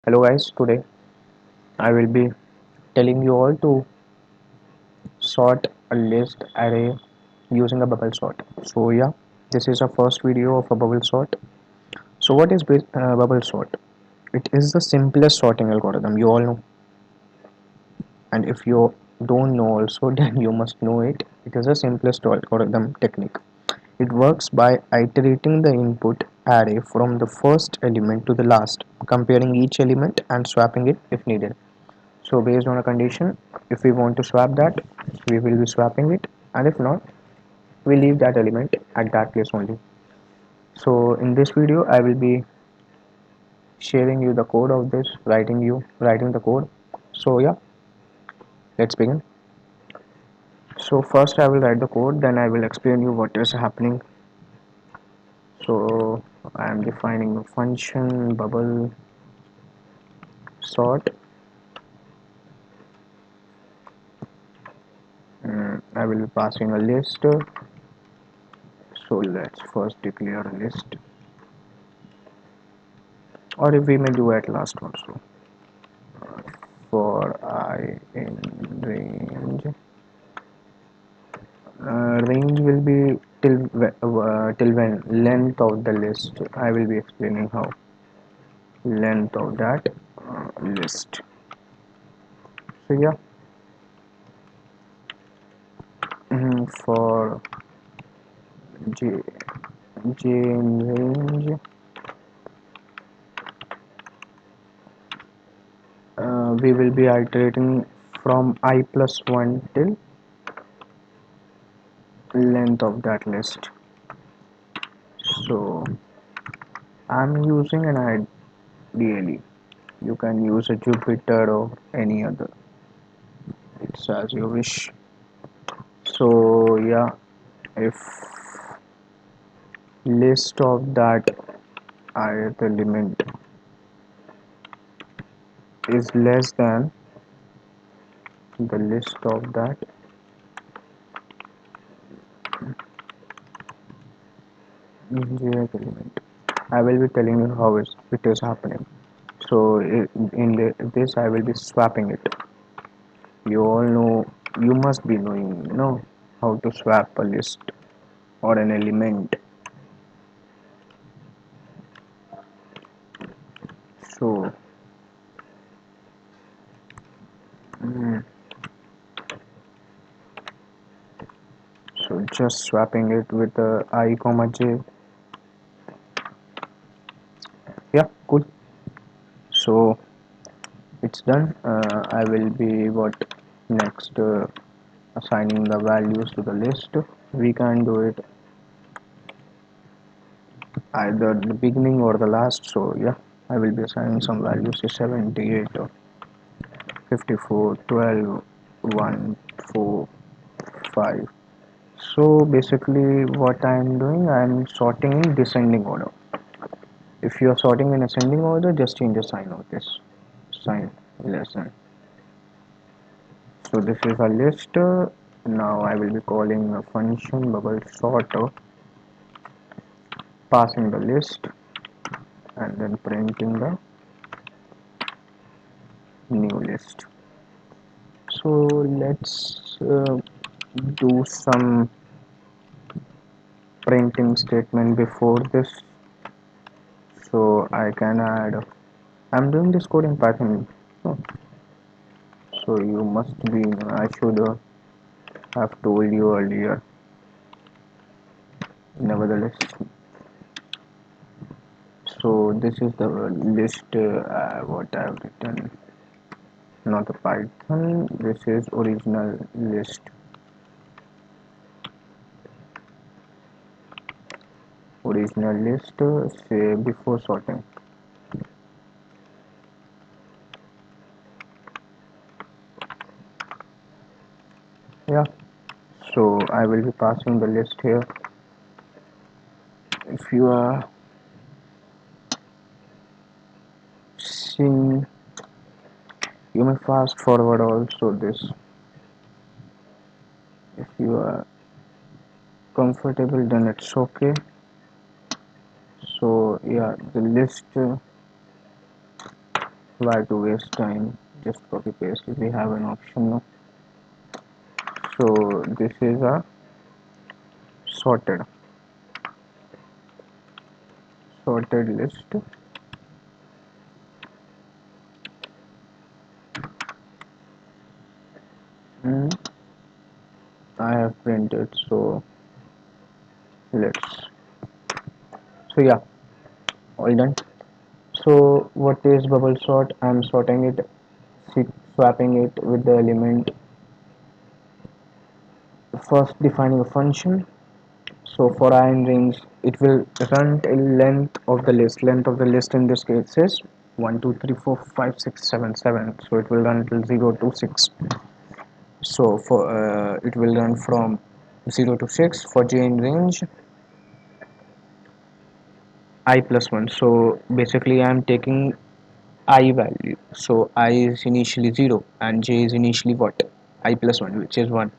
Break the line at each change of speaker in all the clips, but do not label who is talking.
Hello guys, today I will be telling you all to sort a list array using a bubble sort. So yeah, this is our first video of a bubble sort. So what is bubble sort? It is the simplest sorting algorithm you all know, and if you don't know also then you must know it. It is the simplest algorithm technique. It works by iterating the input array from the first element to the last, comparing each element and swapping it if needed. So based on a condition, if we want to swap that, we will be swapping it, and if not, we leave that element at that place only. So in this video, I will be sharing you the code of this, writing the code. So yeah, let's begin. So first I will write the code, then I will explain you what is happening. So I am defining a function bubble sort. I will be passing a list. So let's first declare a list, or if we may do at last also. For I in range, range will be till when length of the list. I will be explaining how length of that list. So yeah, for j j in range, we will be iterating from I plus 1 till length of that list. So I'm using an ideally. You can use a Jupyter or any other. It's as you wish. So yeah, if list of that ith element is less than the list of that jth element, I will be telling you how it is happening. So this I will be swapping it. You all know, you must be knowing, how to swap a list or an element. So mm, so just swapping it with I comma j. Yeah, cool. So it's done. I will be what next assigning the values to the list. We can do it either the beginning or the last. So yeah, I will be assigning some values to 78 or 54, 12, 1, 4, 5. So basically what I am doing, I am sorting in descending order. If you are sorting in ascending order, just change the sign of this sign less than. So this is a list. Now I will be calling a function bubble sorter, passing the list and then printing the new list. So let's do some printing statement before this. So I can add. I'm doing this code in Python. Oh, so you must be. I should have told you earlier. Nevertheless, so this is the list. What I've written. Not a Python. This is original list. Original list. Say before sorting. Yeah. So I will be passing the list here. If you are seeing, you may fast forward also this. If you are comfortable, then it's okay. So yeah, the list Why to waste time? Just copy paste. We have an option now. So this is a sorted sorted list. Mm, I have printed. Let's. So yeah, all done. So what is bubble sort? I'm sorting it, swapping it with the element. First defining a function. So for I in range, it will run till length of the list. Length of the list in this case is 1, 2, 3, 4, 5, 6, 7, 7. So it will run till 0 to 6. So for it will run from 0 to 6 for j in range I plus 1. So basically I'm taking I value. So I is initially 0 and j is initially what? I plus 1, which is 1.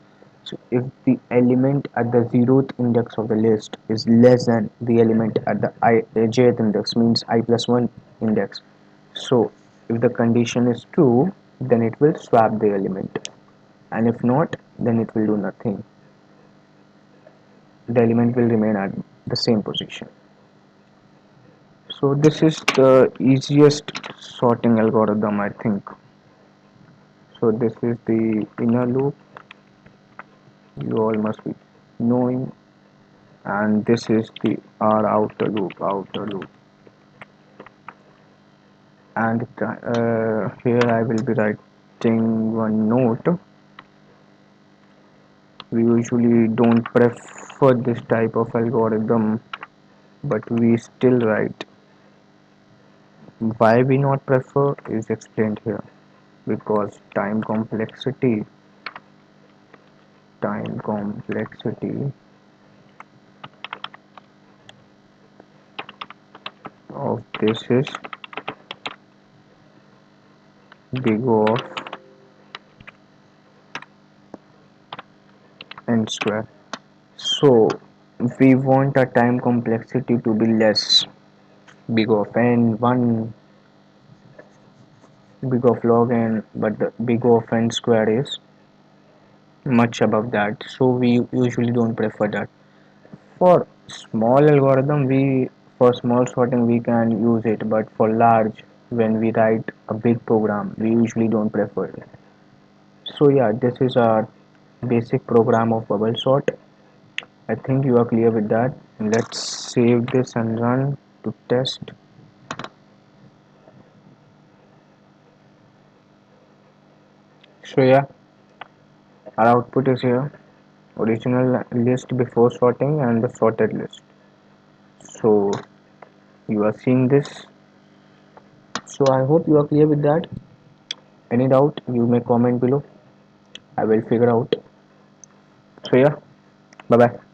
So if the element at the 0th index of the list is less than the element at the jth index, means I plus 1 index. So if the condition is true, then it will swap the element, and if not, then it will do nothing. The element will remain at the same position. So this is the easiest sorting algorithm, I think. So this is the inner loop, you all must be knowing, and this is the our outer loop. And here I will be writing one note. We usually don't prefer this type of algorithm, but we still write. Why we not prefer is explained here, because time complexity of this is big O of n square. So we want a time complexity to be less, big of n 1, big of log n, but the big O of n square is much above that, so we usually don't prefer that. For small algorithm, we for small sorting we can use it, but for large, when we write a big program, we usually don't prefer it. So yeah, this is our basic program of bubble sort. I think you are clear with that. Let's save this and run to test. So yeah, our output is here: original list before sorting and the sorted list. So you are seeing this. So I hope you are clear with that. Any doubt, you may comment below. I will figure out. So yeah, bye bye.